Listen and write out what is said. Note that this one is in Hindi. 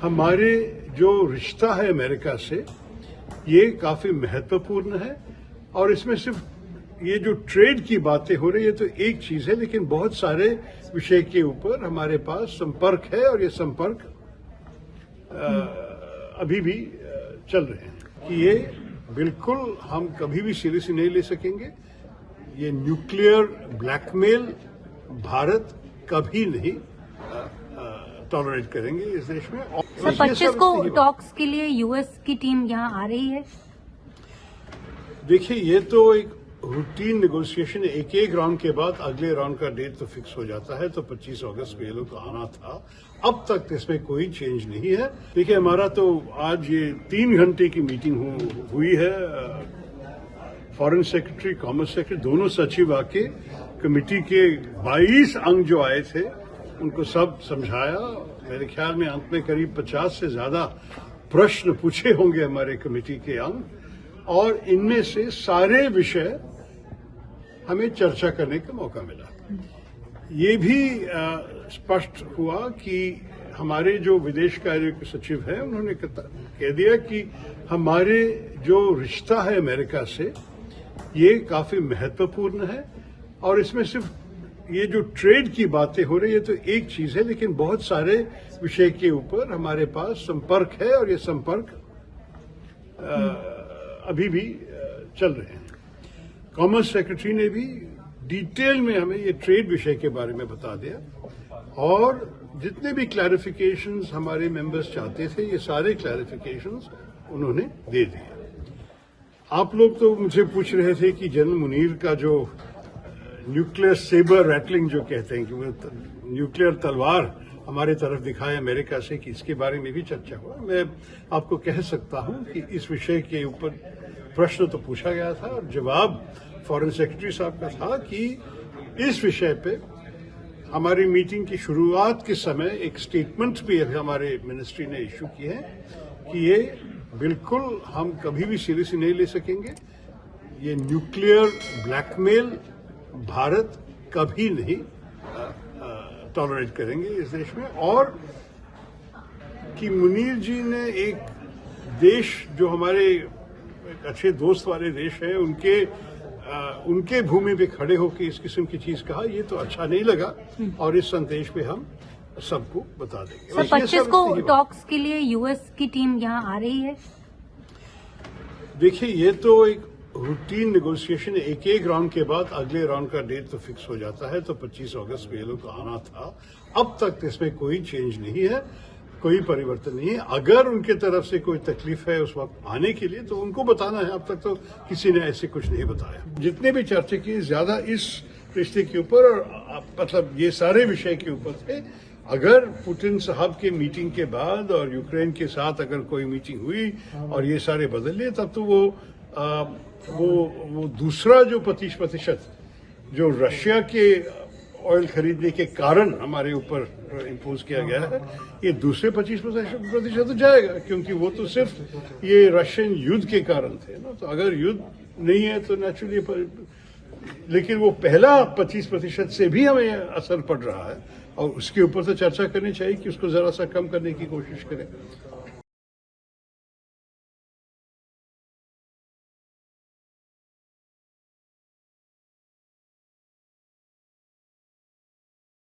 हमारे जो रिश्ता है अमेरिका से ये काफी महत्वपूर्ण है और इसमें सिर्फ ये जो ट्रेड की बातें हो रही है तो एक चीज है, लेकिन बहुत सारे विषय के ऊपर हमारे पास संपर्क है और ये संपर्क अभी भी चल रहे हैं कि ये बिल्कुल हम कभी भी सीरियसली नहीं ले सकेंगे। ये न्यूक्लियर ब्लैकमेल भारत कभी नहीं टॉलरेट करेंगे इस देश में। सर 25 को टॉक्स के लिए यूएस की टीम यहाँ आ रही है। देखिए ये तो एक रूटीन नेगोशिएशन, एक राउंड के बाद अगले राउंड का डेट तो फिक्स हो जाता है, तो 25 अगस्त को ये लोग आना था। अब तक इसमें कोई चेंज नहीं है। देखिए हमारा तो आज ये 3 घंटे की मीटिंग हुई है। फॉरेन सेक्रेटरी, कॉमर्स सेक्रेटरी, दोनों सचिव आके कमेटी के 22 अंग जो आए थे उनको सब समझाया। मेरे ख्याल में अंत में करीब 50 से ज्यादा प्रश्न पूछे होंगे हमारे कमेटी के अंग, और इनमें से सारे विषय हमें चर्चा करने का मौका मिला। ये भी स्पष्ट हुआ कि हमारे जो विदेश कार्य के सचिव हैं उन्होंने कह दिया कि हमारे जो रिश्ता है अमेरिका से ये काफी महत्वपूर्ण है और इसमें सिर्फ ये जो ट्रेड की बातें हो रही है तो एक चीज है, लेकिन बहुत सारे विषय के ऊपर हमारे पास संपर्क है और ये संपर्क अभी भी चल रहे हैं। कॉमर्स सेक्रेटरी ने भी डिटेल में हमें ये ट्रेड विषय के बारे में बता दिया और जितने भी क्लैरिफिकेशंस हमारे मेंबर्स चाहते थे ये सारे क्लैरिफिकेशंस उन्होंने दे दिए। आप लोग तो मुझे पूछ रहे थे कि जनरल मुनीर का जो न्यूक्लियर सेबर रैटलिंग जो कहते हैं कि वो न्यूक्लियर तलवार हमारे तरफ दिखाए अमेरिका से, कि इसके बारे में भी चर्चा हुआ। मैं आपको कह सकता हूं कि इस विषय के ऊपर प्रश्न तो पूछा गया था और जवाब फॉरेन सेक्रेटरी साहब का था कि इस विषय पे हमारी मीटिंग की शुरुआत के समय एक स्टेटमेंट भी हमारे मिनिस्ट्री ने इश्यू की है कि ये बिल्कुल हम कभी भी सीरियसली नहीं ले सकेंगे। ये न्यूक्लियर ब्लैकमेल भारत कभी नहीं टॉलरेट करेंगे इस देश में, और कि मुनीर जी ने एक देश जो हमारे एक अच्छे दोस्त वाले देश है उनके भूमि पे खड़े होकर इस किस्म की चीज कहा, ये तो अच्छा नहीं लगा और इस संदेश पे हम सबको बता देंगे। सर 25 को टॉक्स के लिए यूएस की टीम यहाँ आ रही है। देखिए ये तो एक रूटीन नेगोशिएशन, एक राउंड के बाद अगले राउंड का डेट तो फिक्स हो जाता है, तो 25 अगस्त को ये लोग आना था। अब तक इसमें कोई चेंज नहीं है, कोई परिवर्तन नहीं है। अगर उनके तरफ से कोई तकलीफ है उस वक्त आने के लिए तो उनको बताना है। अब तक तो किसी ने ऐसे कुछ नहीं बताया। जितने भी चर्चा की ज्यादा इस रिश्ते के ऊपर और मतलब ये सारे विषय के ऊपर थे। अगर पुतिन साहब के मीटिंग के बाद और यूक्रेन के साथ अगर कोई मीटिंग हुई और ये सारे बदल लिए तब तो वो दूसरा जो 25% जो रशिया के ऑयल खरीदने के कारण हमारे ऊपर इम्पोज किया गया है, ये दूसरे 25% तो जाएगा, क्योंकि वो तो सिर्फ ये रशियन युद्ध के कारण थे ना। तो अगर युद्ध नहीं है तो नेचुरली, लेकिन वो पहला 25% से भी हमें असर पड़ रहा है और उसके ऊपर तो चर्चा करनी चाहिए कि उसको जरा सा कम करने की कोशिश करें।